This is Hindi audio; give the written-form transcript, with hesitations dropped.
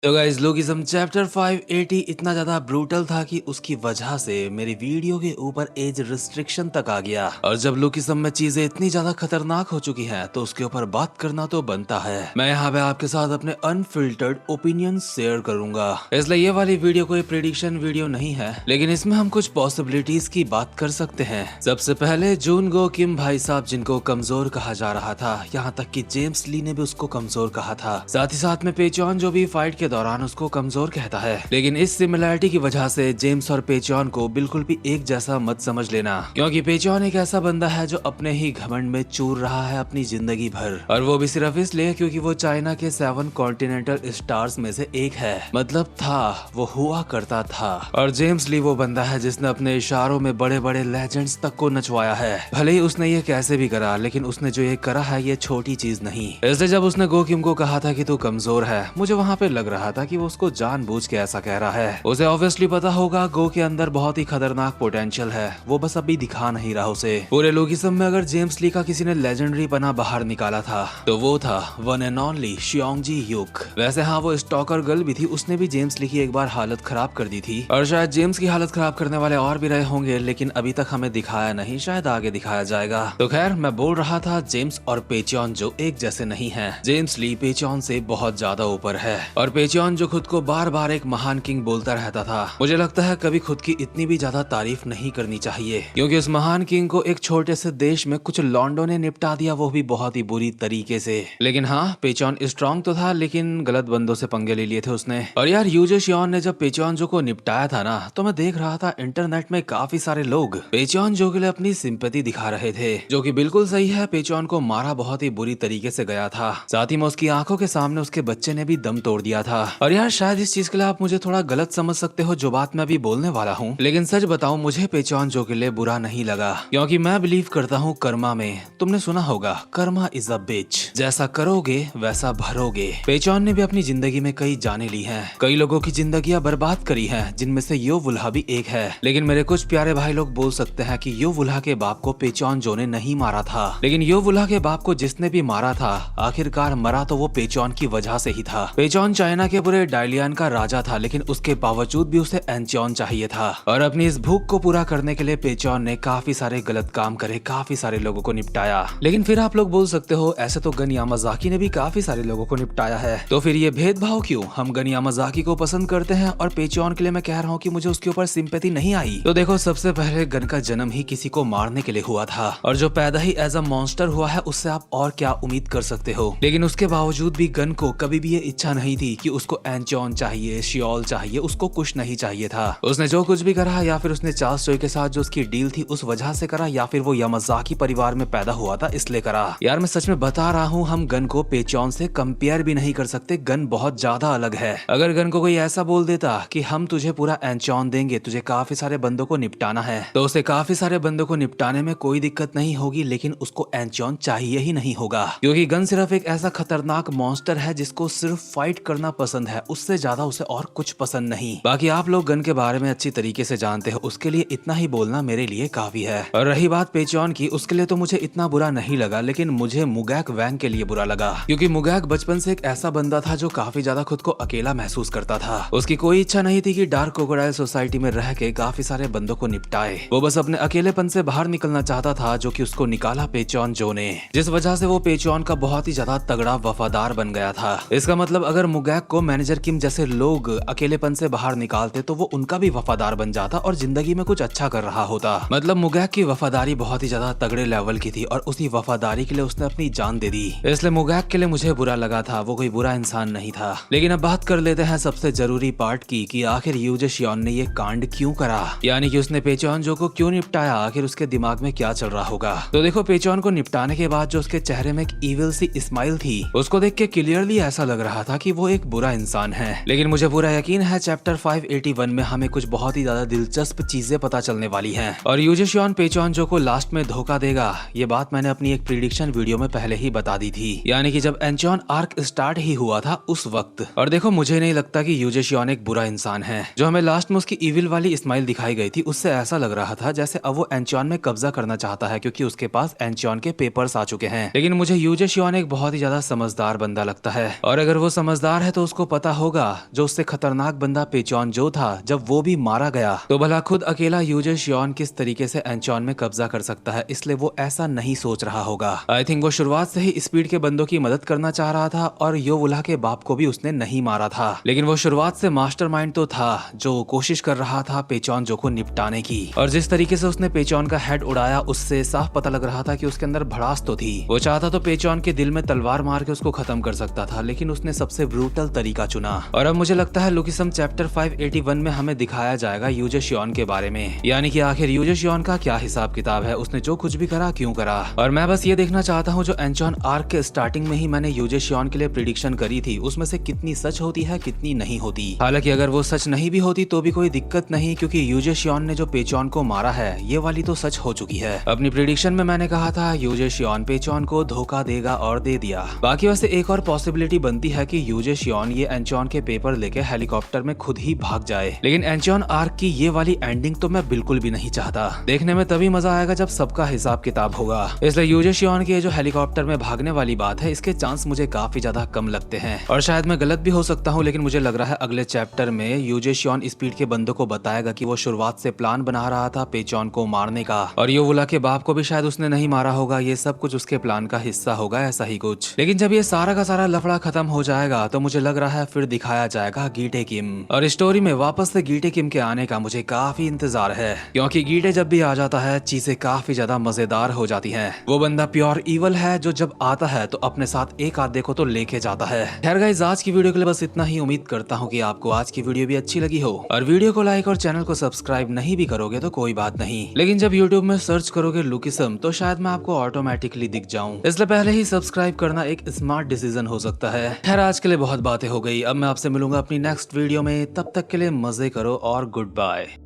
तो गाइस लोगिज्म चैप्टर 580 इतना ज्यादा ब्रूटल था कि उसकी वजह से मेरी वीडियो के ऊपर एज रिस्ट्रिक्शन तक आ गया। और जब लोगिज्म में चीजें इतनी ज्यादा खतरनाक हो चुकी हैं तो उसके ऊपर बात करना तो बनता है। मैं यहाँ पे आपके साथ अपने अनफिल्टर्ड ओपिनियन शेयर करूंगा, इसलिए ये वाली वीडियो कोई प्रेडिक्शन वीडियो नहीं है, लेकिन इसमें हम कुछ पॉसिबिलिटीज की बात कर सकते हैं। सबसे पहले जूनगो किम भाई साहब, जिनको कमजोर कहा जा रहा था, यहाँ तक कि जेम्स ली ने भी उसको कमजोर कहा था। साथ ही साथ में पेचॉन जो भी फाइट के दौरान उसको कमजोर कहता है। लेकिन इस सिमिलैरिटी की वजह से जेम्स और पेचॉन को बिल्कुल भी एक जैसा मत समझ लेना, क्योंकि पेचॉन एक ऐसा बंदा है जो अपने ही घमंड में चूर रहा है अपनी जिंदगी भर, और वो भी सिर्फ इसलिए क्योंकि वो चाइना के 7 कॉन्टिनेंटल स्टार्स में से एक है। मतलब था, वो हुआ करता था। और जेम्स ली वो बंदा है जिसने अपने इशारों में बड़े बड़े लेजेंड्स तक को नचवाया है। भले ही उसने ये कैसे भी करा, लेकिन उसने जो ये करा है ये छोटी चीज नहीं। इसलिए जब उसने गो किम को कहा था कि तू कमजोर है, मुझे वहाँ पे लग रहा था कि वो उसको जानबूझ के ऐसा कह रहा है। उसे ऑब्वियसली पता होगा गो के अंदर बहुत ही खतरनाक पोटेंशियल है, वो बस अभी दिखा नहीं रहा उसे। पूरे लोगिज्म में अगर जेम्स ली का किसी ने लेजेंडरी पना बाहर निकाला था तो वो था वन एंड ओनली शियोंगजी ह्यूक। वैसे हाँ, वो स्टॉकर गर्ल भी थी, उसने भी जेम्स ली की एक बार हालत खराब कर दी थी, और शायद जेम्स की हालत खराब करने वाले और भी रहे होंगे, लेकिन अभी तक हमें दिखाया नहीं, शायद आगे दिखाया जाएगा। तो खैर, मैं बोल रहा था जेम्स और पेचॉन जो एक जैसे नहीं है। जेम्स ली पेचॉन से बहुत ज्यादा ऊपर है, और पेचॉन जो खुद को बार बार एक महान किंग बोलता रहता था, मुझे लगता है कभी खुद की इतनी भी ज्यादा तारीफ नहीं करनी चाहिए, क्योंकि उस महान किंग को एक छोटे से देश में कुछ लॉन्डो ने निपटा दिया, वो भी बहुत ही बुरी तरीके से। लेकिन हाँ, पेचॉन स्ट्रांग तो था, लेकिन गलत बंदों से पंगे ले लिए थे उसने। और यार, यूजे शियोन ने जब पेचॉन जो को निपटाया था ना, तो मैं देख रहा था इंटरनेट में काफी सारे लोग पेचॉन जो के लिए अपनी सिंपैथी दिखा रहे थे, जो कि बिल्कुल सही है। पेचॉन को मारा बहुत ही बुरी तरीके से गया था, साथ ही में उसकी आंखों के सामने उसके बच्चे ने भी दम तोड़ दिया था। और यार, शायद इस चीज के लिए आप मुझे थोड़ा गलत समझ सकते हो जो बात मैं अभी बोलने वाला हूँ, लेकिन सच बताऊं, मुझे पेचॉन जो के लिए बुरा नहीं लगा, क्योंकि मैं बिलीव करता हूँ कर्मा में। तुमने सुना होगा, कर्मा इज अ बिच, जैसा करोगे वैसा भरोगे। पेचॉन ने भी अपनी जिंदगी में कई जाने ली हैं, कई लोगों की जिंदगियां बर्बाद करी हैं, जिनमें से यो वुल्हा भी एक है। लेकिन मेरे कुछ प्यारे भाई लोग बोल सकते हैं कि यो वुल्हा के बाप को पेचॉन जो ने नहीं मारा था, लेकिन यो वुल्हा के बाप को जिसने भी मारा था, आखिरकार मरा तो वो पेचॉन की वजह से ही था। पेचॉन चाइना के पूरे डायलियन का राजा था, लेकिन उसके बावजूद भी उसे एंचॉन चाहिए था, और अपनी इस भूख को पूरा करने के लिए पेचॉन ने काफी सारे गलत काम करे, काफी सारे लोगों को निपटाया। लेकिन फिर आप लोग बोल सकते हो, ऐसे तो गन यामाज़ाकी ने भी काफी सारे लोगों को निपटाया है, तो फिर ये भेदभाव क्यों? हम गन यामाज़ाकी को पसंद करते हैं और पेचॉन के लिए मैं कह रहा हूँ कि मुझे उसके ऊपर सिंपैथी नहीं आई। तो देखो, सबसे पहले गन का जन्म ही किसी को मारने के लिए हुआ था, और जो पैदा ही एज अ मॉन्स्टर हुआ है, उससे आप और क्या उम्मीद कर सकते हो। लेकिन उसके बावजूद भी गन को कभी भी ये इच्छा नहीं थी कि उसको एंचॉन चाहिए, शियोल चाहिए, उसको कुछ नहीं चाहिए था। उसने जो कुछ भी करा, या फिर उसने चार्ल्स चोई के साथ जो उसकी डील थी उस वजह से करा, या फिर वो यामाज़ाकी परिवार में पैदा हुआ था इसलिए करा। यार, मैं सच में बता रहा हूँ, हम गन को पेचॉन से कंपेयर भी नहीं कर सकते, गन बहुत ज्यादा अलग है। अगर गन को कोई ऐसा बोल देता कि हम तुझे पूरा एंचॉन देंगे, तुझे काफी सारे बंदों को निपटाना है, तो उसे काफी सारे बंदों को निपटाने में कोई दिक्कत नहीं होगी, लेकिन उसको एंचॉन चाहिए ही नहीं होगा, क्योंकि गन सिर्फ एक ऐसा खतरनाक मॉन्स्टर है जिसको सिर्फ फाइट करना पसंद है, उससे ज्यादा उसे और कुछ पसंद नहीं। बाकी आप लोग गन के बारे में अच्छी तरीके से जानते हो, उसके लिए इतना ही बोलना मेरे लिए काफी है। और रही बात पेचॉन की, उसके लिए तो मुझे इतना बुरा नहीं लगा, लेकिन मुझे मुगैक वैंग के लिए बुरा लगा, क्योंकि मुगैक बचपन से एक ऐसा बंदा था जो काफी ज्यादा खुद को अकेला महसूस करता था। उसकी कोई इच्छा नहीं थी कि डार्क क्रोकोडाइल सोसाइटी में रह के काफी सारे बंदों को निपटाए, वो बस अपने अकेलेपन से बाहर निकलना चाहता था, जो कि उसको निकाला पेचॉन जो ने, जिस वजह से वो पेचॉन का बहुत ही ज्यादा तगड़ा वफादार बन गया था। इसका मतलब अगर मुगैक को मैनेजर किम जैसे लोग अकेलेपन से बाहर निकालते तो वो उनका भी वफादार बन जाता और जिंदगी में कुछ अच्छा कर रहा होता। मतलब मुगैक की वफादारी बहुत ही ज्यादा तगड़े लेवल की थी, और उसी वफादारी के लिए उसने अपनी जान दे दी। इसलिए मुगैक के लिए मुझे बुरा लगा था, वो कोई बुरा इंसान नहीं था। लेकिन अब बात कर लेते हैं सबसे जरूरी पार्ट की, कि आखिर यूजे शियोन ने ये कांड क्यों करा, यानी कि उसने पेचॉन जो को क्यों निपटाया, आखिर उसके दिमाग में क्या चल रहा होगा। तो देखो, पेचॉन को निपटाने के बाद जो उसके चेहरे में एक इविल सी स्माइल थी, उसको देख के क्लियरली ऐसा लग रहा था कि वो एक बुरा इंसान है। लेकिन मुझे पूरा यकीन है चैप्टर 581 में हमें कुछ बहुत ही ज्यादा दिलचस्प चीजें पता चलने वाली हैं, और यूजे शियोन पेचॉन जो को लास्ट में धोखा देगा, ये बात मैंने अपनी एक प्रिडिक्शन वीडियो में पहले ही बता दी थी, यानी कि जब एंचॉन आर्क स्टार्ट ही हुआ था उस वक्त। और देखो, मुझे नहीं लगता कि यूजे शियोन एक बुरा इंसान है। जो हमें लास्ट में उसकी इविल वाली स्माइल दिखाई गई थी, उससे ऐसा लग रहा था जैसे अब वो एंचॉन में कब्जा करना चाहता है, क्योंकि उसके पास एंचॉन के पेपर्स आ चुके हैं। लेकिन मुझे यूजे शियोन एक बहुत ही ज्यादा समझदार बंदा लगता है, और अगर वो समझदार है तो उसको पता होगा जो उससे खतरनाक बंदा पेचॉन जो था जब वो भी मारा गया, तो भला खुद अकेला यूजे शियोन किस तरीके से एंचॉन में कब्जा कर सकता है, इसलिए वो ऐसा नहीं सोच रहा होगा। आई थिंक वो शुरुआत से ही स्पीड के बंदों की मदद करना चाह रहा था और योवुला के बाप को भी उसने नहीं मारा था, लेकिन वो शुरुआत से मास्टरमाइंड तो था जो कोशिश कर रहा था पेचॉन जो को निपटाने की। और जिस तरीके से उसने पेचॉन का हेड उड़ाया उससे साफ पता लग रहा था कि उसके अंदर भड़ास तो थी। वो चाहता तो पेचॉन के दिल में तलवार मार के उसको खत्म कर सकता था, लेकिन उसने सबसे ब्रूटल तरीका चुना। और अब मुझे लगता है लुकिसम चैप्टर 581 में हमें दिखाया जाएगा यूजे शियोन के बारे में, यानी कि आखिर यूजे शियोन का क्या हिसाब किताब है, उसने जो कुछ भी करा क्यों करा। और मैं बस ये देखना चाहता हूँ जो एंचॉन आर्क के स्टार्टिंग में ही मैंने यूजे शियोन के लिए प्रिडिक्शन करी थी उसमें से कितनी सच होती है कितनी नहीं होती। हालांकि अगर वो सच नहीं भी होती तो भी कोई दिक्कत नहीं, क्योंकि यूजे शियोन ने जो पेचॉन को मारा है ये वाली तो सच हो चुकी है। अपनी प्रिडिक्शन में मैंने कहा था यूजे शियोन पेचॉन को धोखा देगा और दे दिया। बाकी वैसे एक और पॉसिबिलिटी बनती है कि यूजे शियोन ये एंचॉन के पेपर लेके हेलीकॉप्टर में खुद ही भाग जाए, लेकिन एंचॉन आर्क की ये वाली एंडिंग तो मैं बिल्कुल भी नहीं चाहता। देखने में तभी मजा आएगा जब सबका हिसाब किताब होगा, इसलिए यूजे शियोन की जो हेलीकॉप्टर में भागने वाली बात है इसके चांस मुझे काफी ज्यादा कम लगते हैं। और शायद मैं गलत भी हो सकता हूँ, लेकिन मुझे लग रहा है अगले चैप्टर में यूजे शियोन स्पीड के बंदों को बताएगा कि वो शुरुआत से प्लान बना रहा था पेचॉन को मारने का, और योवुला के बाप को भी शायद उसने नहीं मारा होगा, ये सब कुछ उसके प्लान का हिस्सा होगा, ऐसा ही कुछ। लेकिन जब ये सारा का सारा लफड़ा खत्म हो जाएगा तो मुझे लग रहा है फिर दिखाया जाएगा गीटे किम, और स्टोरी में वापस से गीटे किम के आने का मुझे काफी इंतजार है, क्योंकि गीटे जब भी आ जाता है चीजें काफी ज्यादा मजेदार हो जाती हैं। वो बंदा प्योर इवल है जो जब आता है तो अपने साथ एक आधे को तो लेके जाता है। खैर गाइस, आज की वीडियो के लिए बस इतना ही। उम्मीद करता हूँ कि आपको आज की वीडियो भी अच्छी लगी हो, और वीडियो को लाइक और चैनल को सब्सक्राइब नहीं भी करोगे तो कोई बात नहीं, लेकिन जब यूट्यूब में सर्च करोगे लुकिसम तो शायद मैं आपको ऑटोमेटिकली दिख जाऊं, इसलिए पहले ही सब्सक्राइब करना एक स्मार्ट डिसीजन हो सकता है। खैर, आज के लिए बहुत बातें हो गई, अब मैं आपसे मिलूंगा अपनी नेक्स्ट वीडियो में, तब तक के लिए मजे करो और गुड बाय।